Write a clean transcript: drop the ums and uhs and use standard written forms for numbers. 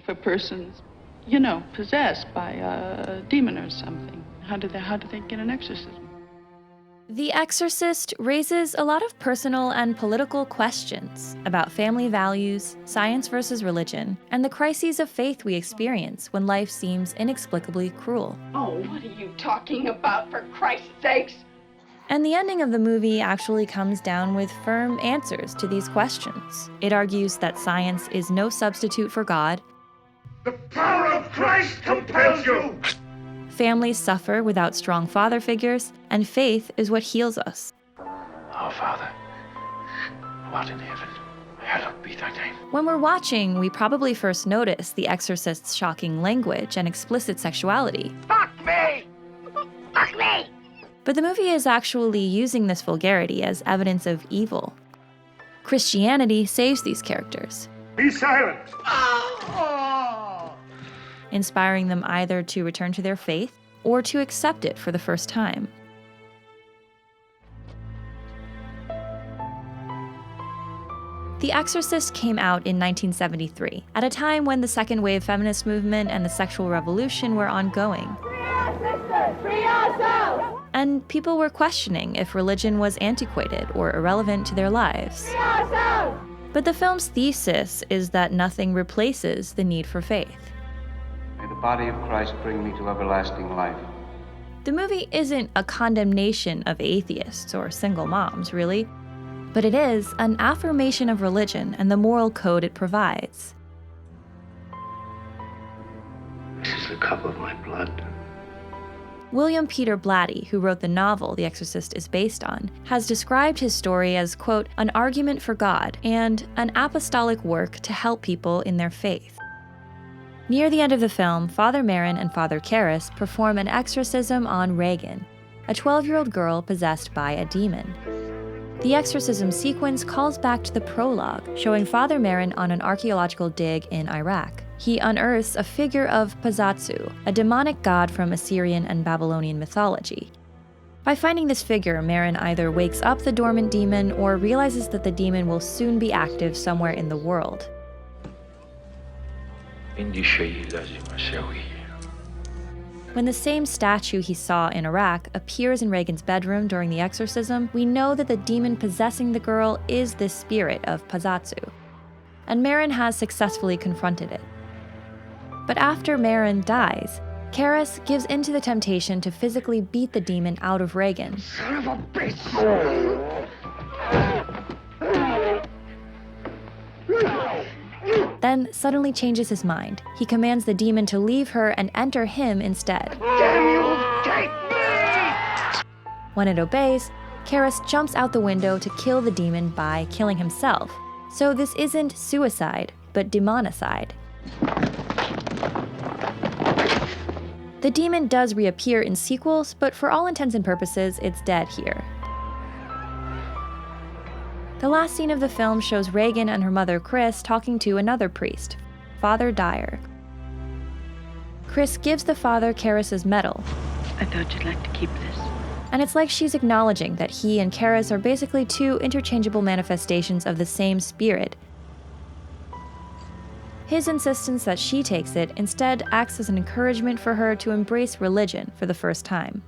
for persons, possessed by a demon or something? How do they get an exorcism? The Exorcist raises a lot of personal and political questions about family values, science versus religion, and the crises of faith we experience when life seems inexplicably cruel. Oh, what are you talking about, for Christ's sakes? And the ending of the movie actually comes down with firm answers to these questions. It argues that science is no substitute for God. The power of Christ compels you! Families suffer without strong father figures, and faith is what heals us. Our Father, who art in heaven, hallowed be thy name. When we're watching, we probably first notice the Exorcist's shocking language and explicit sexuality. Fuck me! Fuck me! But the movie is actually using this vulgarity as evidence of evil. Christianity saves these characters, Be silent! inspiring them either to return to their faith or to accept it for the first time. The Exorcist came out in 1973, at a time when the second wave feminist movement and the sexual revolution were ongoing. Free our sisters! Free ourselves! And people were questioning if religion was antiquated or irrelevant to their lives. Free ourselves! But the film's thesis is that nothing replaces the need for faith. May the body of Christ bring me to everlasting life. The movie isn't a condemnation of atheists or single moms, really, but it is an affirmation of religion and the moral code it provides. This is the cup of my blood. William Peter Blatty, who wrote the novel The Exorcist is based on, has described his story as, quote, an argument for God and an apostolic work to help people in their faith. Near the end of the film, Father Merrin and Father Karras perform an exorcism on Reagan, a 12-year-old girl possessed by a demon. The exorcism sequence calls back to the prologue, showing Father Merrin on an archaeological dig in Iraq. He unearths a figure of Pazatsu, a demonic god from Assyrian and Babylonian mythology. By finding this figure, Merrin either wakes up the dormant demon or realizes that the demon will soon be active somewhere in the world. When the same statue he saw in Iraq appears in Reagan's bedroom during the exorcism, we know that the demon possessing the girl is this spirit of Pazatsu, and Merrin has successfully confronted it. But after Merrin dies, Karras gives into the temptation to physically beat the demon out of Reagan. Son of a bitch! Then suddenly changes his mind. He commands the demon to leave her and enter him instead. Damn you, take me! When it obeys, Karras jumps out the window to kill the demon by killing himself. So this isn't suicide, but demonicide. The demon does reappear in sequels, but for all intents and purposes, it's dead here. The last scene of the film shows Reagan and her mother Chris talking to another priest, Father Dyer. Chris gives the father Karras' medal. I thought you'd like to keep this. And it's like she's acknowledging that he and Karras are basically two interchangeable manifestations of the same spirit. His insistence that she takes it instead acts as an encouragement for her to embrace religion for the first time.